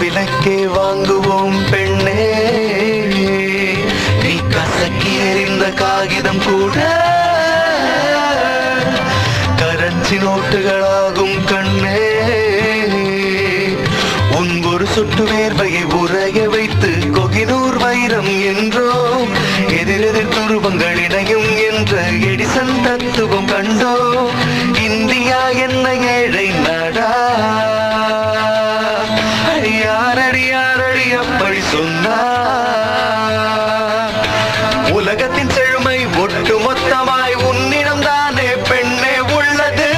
விலைக்கே வாங்குவோம் பெண்ணே, நீ கசக்கி எறிந்த காகிதம் கூட கரன்சி நோட்டுகளாகும் கண்ணே. உன் ஒரு சொட்டு வேர்வையை உரைய வைத்து கொகினூர் வைரம் என்றோம், எதிரெதிர் துருவங்கள் இணையும் என்ற எடிசன் தத்துவம் கண்டோ. இந்தியா என்ன ஏழை நாடா, அடியாரடி அப்படி சொன்னார். உலகத்தின் செழுமை ஒட்டு மொத்தமாய் உன்னிடம் தானே பெண்ணே உள்ளது.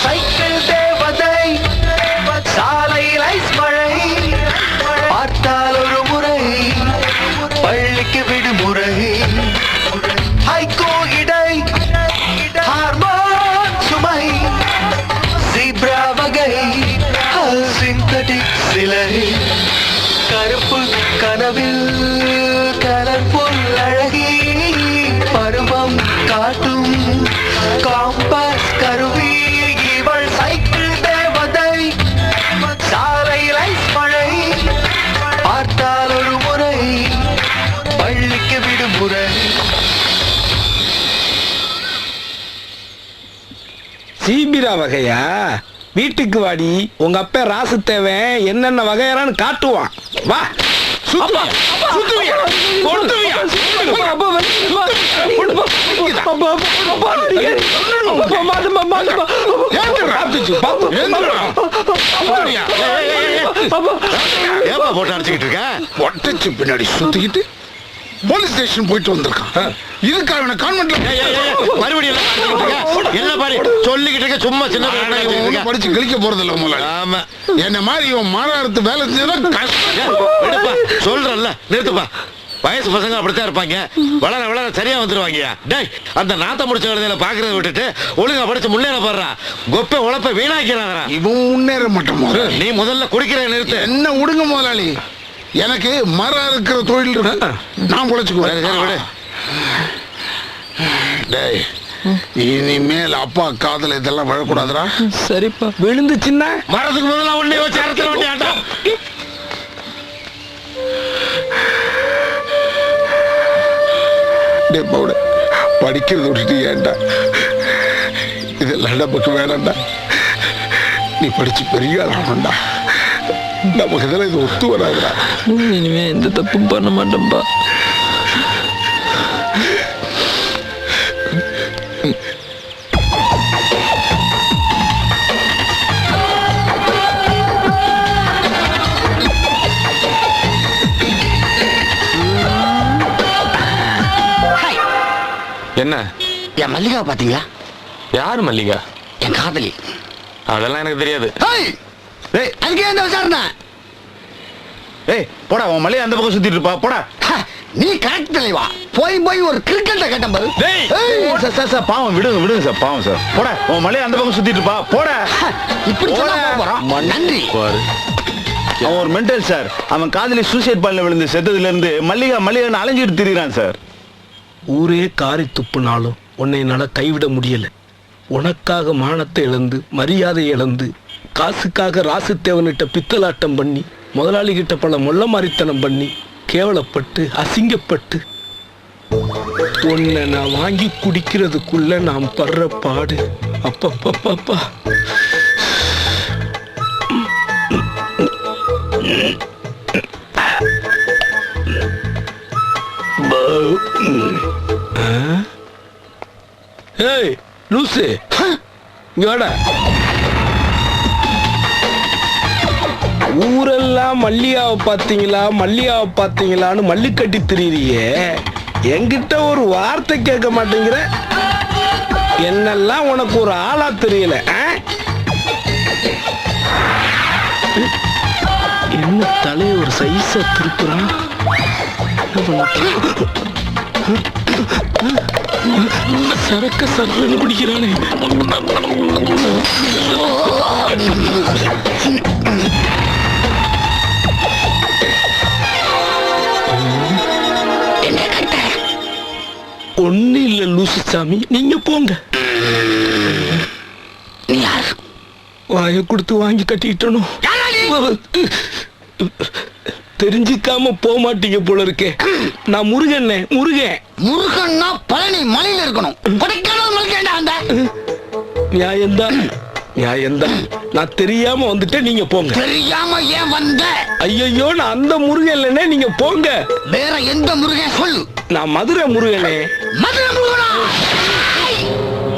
சைக்கிள் தேவதை, சாலையில் ஐஸ் மழை, பார்த்தால் ஒரு முறை பள்ளிக்கு விடுமுறை. ஹைகோ இடை, ஹார்மோன் சுமை, ஜீப்ரா வகை, சிந்தடிக் சிலை, கருப்பு கனவில் கலர்புல் அழகி, பருவம் காட்டும் காம்பஸ் கருவி. இவள் சைக்கிள் தேவதை, சாலையில் ஐஸ் மழை, பார்த்தால் ஒரு முறை பள்ளிக்கு விடுமுறை. சீபிரா வகையா? வீட்டுக்கு வாடி, உங்க அப்பா ராசு தேவன் என்னென்ன வகையறான்னு காட்டுவான். வா. பின்னாடி சுத்திக்கிட்டு போலீஸ் ஸ்டேஷன் போயிட்டு வந்திருக்கான். இதுக்காக மறுபடியும் என்ன பாரு சொல்லிக்கிட்டு சும்மா சின்ன படிச்சு கிழிக்க போறது இல்ல. ஆமா, என்ன மாதிரி இவன் மாறாடுத்து வேலை செஞ்சா சொல்றல்ல. நிறுத்துப்பா, வயசு பசங்க அப்படித்தான் இருப்பாங்க. வளர வளர சரியா வந்துருவாங்க. டேய், அந்த நாத்த முடிச்ச கழுதையில பாக்குறத விட்டுட்டு ஒழுங்கா படிச்சு முன்னேற போடுறா. கொப்பை உழப்ப வீணாக்கிறாரா. இவன் முன்னேற மாட்டோம். நீ முதல்ல குடிக்கிற நிறுத்து. என்ன விடுங்க முதலாளி, எனக்கு மரம் இருக்கிற தொழில் இருக்கு, நான் பொழைச்சுக்குவேன். டேய், இனிமேல் அப்பா காதல இதெல்லாம் விழக்கூடாதுடா. சரிப்பா. விழுந்து சின்ன மரத்துக்கு முதல்ல ஒண்ணே வச்சு அறுத்துற வேண்டியாண்டா. டேய் பவுட, படிக்கிறது விட்டுட்டு ஏன்டா இதெல்லாம் நமக்கு வேணாண்டா. நீ படிச்சு பெரிய ஆளாகணும்டா. நமக்கு இதெல்லாம் இது ஒத்து வராதுடா. இனிமே எந்த தப்பும் பண்ண மாட்டேன்பா. என்ன? என் மல்லிகா பாத்தீங்களா? யாரு மல்லிகா? என் காதலி. அதெல்லாம் எனக்கு தெரியாது. அதுக்கே எந்த விசாரணை? ஏய் போடா, உன் மல்லிகா அந்த பக்கம் சுத்திட்டு இருப்பா. போடா. நீ கரெக்ட் தலைவா. போய் ஒரு கிரிக்கெட்ட கேட்டம் பாரு. சார் பாவம், விடுங்க விடுங்க சார், பாவம் சார். போடா, உன் மல்லிகா அந்த பக்கம் சுத்திட்டு இருப்பா. போடா. இப்படி போறோம். நன்றி. அவன் ஒரு மென்டல் சார். அவன் காதலி சூசைட் பால்ல விழுந்து செத்ததுல இருந்து மல்லிகான்னு அலைஞ்சிட்டு திரிறான் சார். ஊரே காரி துப்புனாலும் உன்னை என்னால கைவிட முடியல. உனக்காக மானத்தை இழந்து, மரியாதை இழந்து, காசுக்காக ராசுத்தேவனிட்ட பித்தலாட்டம் பண்ணி, முதலாளி கிட்ட பல மொள்ள மாரித்தனம் பண்ணி, கேவலப்பட்டு அசிங்கப்பட்டு உன்னை நான் வாங்கி குடிக்கிறதுக்குள்ள நாம் படுற பாடு அப்பப்பப்பா. ஏய் லூசு, இங்க வாடா. ஊரெல்லாம் மல்லியாவை பார்த்தீங்களான்னு மல்லி கட்டி திரியிறியே, என்கிட்ட ஒரு வார்த்தை கேட்க மாட்டேங்கிற. என்னெல்லாம் உனக்கு ஒரு ஆளா தெரியல. என்ன தலைய ஒரு சைஸா திருப்புறான். சரக்க சரன்னு குடிக்கிறானே. ஒண்ணு இல்ல லூசு சாமி, நீங்க போங்க. நீ யார்? வாயை கொடுத்து வாங்கி கட்டிக்கிட்டணும். தெரிஞ்சுக்காம போக மாட்டீங்க போல இருக்கே. நான் முருகன். முருகன்னா பழனி மலையில இருக்கணும். கொடைக்கானல் மலைக்கேண்டா அந்த நியாயம்தான். நான் தெரியாம வந்துட்டேன், நீங்க போங்க. தெரியாம ஏன் வந்த? ஐயோ, நான் அந்த முருகன் இல்லைன்னே, நீங்க போங்க. வேற எந்த முருகன் சொல்லு. நான் மதுரை முருகனே. மதுரை முருகனா?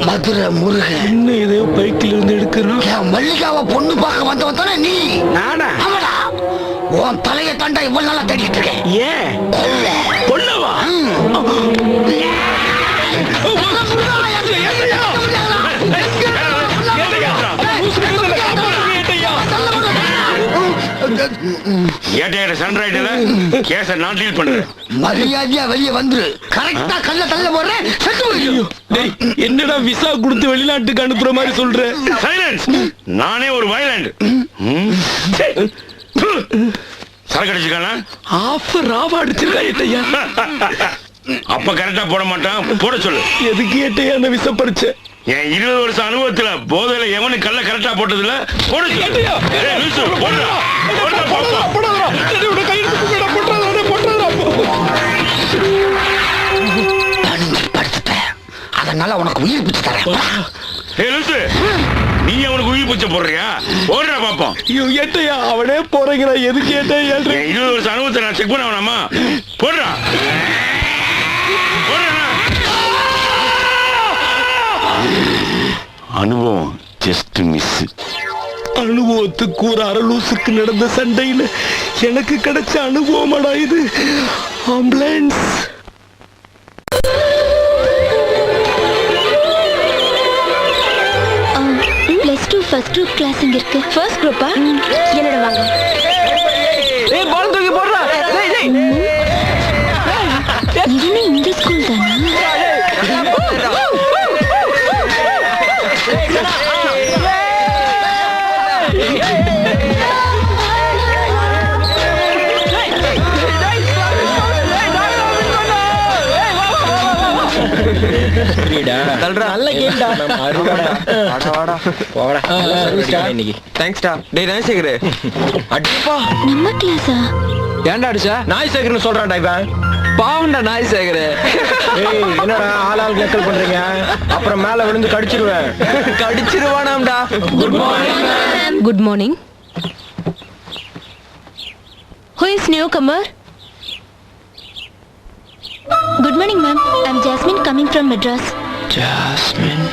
மதுரை முருகன் இன்னும் எதையோ பைக்கில் இருந்து எடுக்கிறான். மல்லிகாவை பொண்ணு பார்க்க வந்தவன் தானே நீ? நானா? ஆமாடா. உன் தலையை தாண்டா இவ்வளவு நாளா தேடிட்டு இருக்கேன். ஏன் பொண்ணவா? மரியாதையா வெளியே வந்துரு. கரெக்டா கல்ல தள்ள போடுறேன். என்னடா விசா கொடுத்து வெளிநாட்டுக்கு அனுப்புற மாதிரி சொல்ற? நானே ஒரு வயலண்ட் சரக்கு அடிச்சுக்கானா? ஆஃபர் ராவா அடிச்சிருக்கா ஏட்டையா? அப்ப கரெக்டா போட மாட்டான், போட சொல்லு. எதுக்கு ஏட்டையா அந்த விசா பறிச்ச? என் 20 வருஷம் அனுபவத்துல போதையில எவனு கல்ல கரெக்டா போட்டதுல போட சொல்லு. அதனால உனக்கு உயிர் பிச்சு தரேன். நீ அவனுக்கு உயிர் பிச்சை போடுறியா? போடுறா பாப்போம். ஏட்டையா அவனே போறீங்களா? எதுக்கு ஏட்டையா? 20 வருஷம் அனுபவத்தை நான் செக் பண்ண வேணாமா? போடுறா. அனுபவம் ஜஸ்ட் மிஸ். அனுபவத்துக்கு ஒரு அரலூசுக்கு நடந்த சண்டையில எனக்கு கிடைச்ச அனுபவமாடா இது. ஆம்புலன்ஸ். +2 ஃபர்ஸ்ட் குரூப் கிளாஸ் இங்க இருக்கு. ஃபர்ஸ்ட் குரூப்பா? என்னோட வாங்க. ஏய் பால் தூக்கி போடுடா. டேய் டேய். இதுனே இந்த ஸ்கூல் தானா? நல்ல கேம்டா. தேங்க்ஸ்டா. டேய் நாய்சேகர். அடிப்பா. நம்ம கிளாஸா? ஏன்டா அடிச்சா? நாய்சேகர்னு சொல்றான்டா இவன். பாவம்டா நாய்சேகர். ஏய் என்னடா ஆளாள் நக்கல் பண்றீங்க? அப்புறம் மேல விழுந்து கடிச்சிருவேன். கடிச்சிருவானாம்டா. Good morning ma'am. Good morning. Who is newcomer? Good morning ma'am. I'm Jasmine coming from Madras. Jasmine.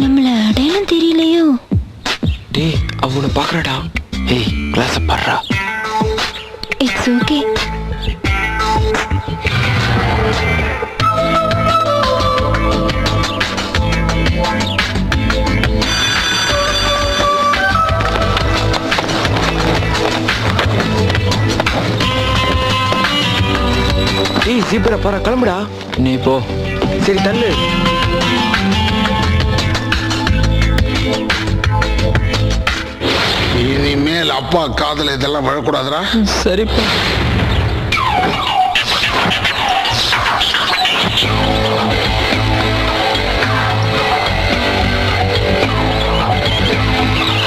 நம்மள அடையாளம் தெரியலையோ? டேய் அவனை பாக்குறடா. ஏய் கிளாஸ் பாடுறா. It's okay. ஏய் ஜீப்ரா பாரு கிளம்புடா. நீ போ. சரி தள்ளு. இனிமேல் அப்பா காதல இதெல்லாம் விழக்கூடாதுடா. சரிப்பா.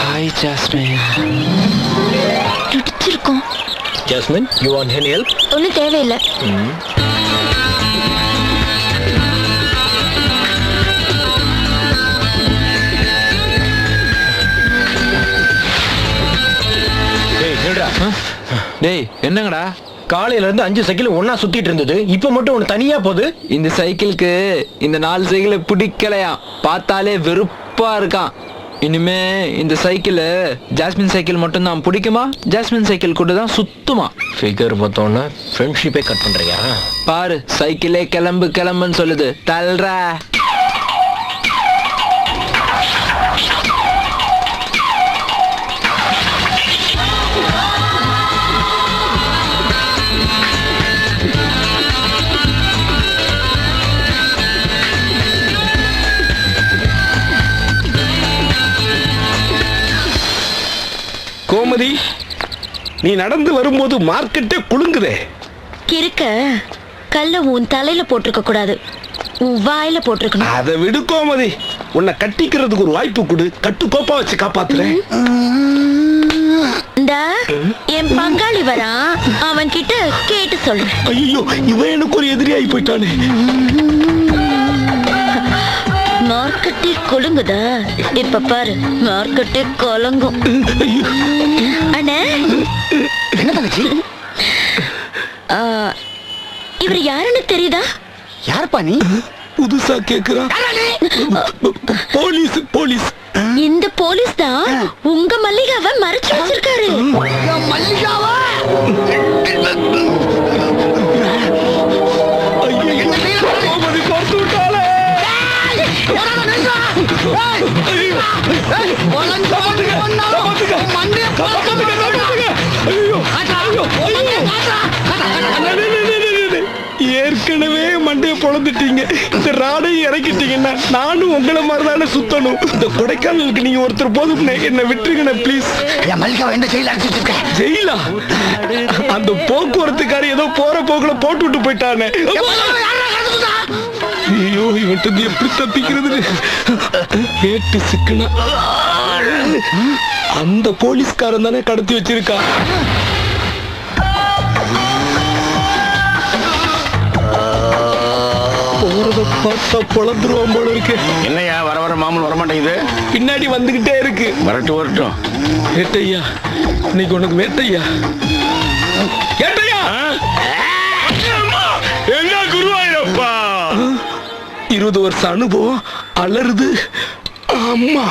Hi Jasmine. துடிச்சிருக்கோம். Jasmine you want any help? ஒன்றும் தேவையில்லை. டேய் என்னங்கடா காலையில இருந்து 5 சைக்கிள் ஒன்னா சுத்திட்டு இருந்தது, இப்ப மட்டும் ஒண்ணு தனியா போகுது. இந்த சைக்கிளுக்கு இந்த 4 சைக்கிளை பிடிக்கலையா, பார்த்தாலே வெறுப்பா இருக்கான். இனிமே இந்த சைக்கிள் ஜாஸ்மின் சைக்கிள் மட்டும் தான் பிடிக்குமா, ஜாஸ்மின் சைக்கிள் கூட தான் சுத்துமா. ஃபிகர் பார்த்தோன்னா ஃப்ரெண்ட்ஷிப்பே கட் பண்றியா? பாரு சைக்கிளே கிளம்பு கிளம்புன்னு சொல்லுது. தல்றா. கோமதி, நீ நடந்து வரும்போது மார்க்கெட்டே குலுங்குதே. கிறுக்க கல்ல உன் தலையில போட்டிருக்க கூடாது, உன் வாயில போட்டிருக்கணும். அதை விடு கோமதி, உன்னை கட்டிக்கிறதுக்கு ஒரு வாய்ப்பு கொடு, கட்டுக்கோப்பா வச்சு காப்பாத்துறேன். இந்தா என் பங்காளி வரான், அவன் கிட்ட கேட்டு சொல்லு. ஐயோ, இவன் எனக்கு ஒரு எதிரியாகி போயிட்டானே. மார்க்கெட்டே கொலுங்குதா? இப்ப பாரு, மார்க்கெட்டே கொலங்கும். அண்ணா, என்ன தங்கச்சி? இவர் யாருன்னு தெரியுதா? யாருப்பா நீ? புதுசா கேக்குறான். Police police. இந்த போலீஸ் தான் உங்க மல்லிகாவை மறைச்சு வச்சிருக்காரு. மல்லிகாவா? கோமதி பார்த்து விட்டாளே. ஏற்கனவே மண்டைய பொழந்துட்டீங்க, இந்த ராடையும் இறக்கிட்டீங்கன்னா நானும் உங்களை மாதிரிதானே சுத்தணும். இந்த கொடைக்கானலுக்கு நீங்க ஒருத்தர் போதும், என்ன விட்டுருங்கண்ணே ப்ளீஸ். மல்லிகாவை எந்த ஜெயில அடைச்சு வச்சிருக்க? ஜெயிலா? அந்த போக்குவரத்துக்காரி ஏதோ போற போக்குல போட்டு விட்டு போயிட்டானே. ஐயோ, இவன்ட்டு எப்படி தப்பிக்கிறது? கேட்டு சிக்கனா அந்த போலீஸ்காரன் தானே கடத்தி வச்சிருக்கா. போறத பார்த்தா பொழந்துருவான் போல இருக்கு. என்னையா வர வர மாமூல் வரமாட்டேங்குது? பின்னாடி வந்துகிட்டே இருக்கு. வரட்டும் வரட்டும். வேட்டையா, இன்னைக்கு உனக்கு வேட்டையா. வேட்டையா, என்ன குருவாயிரப்பா, 20 வருஷம் அனுபவம் அலறுது. அம்மா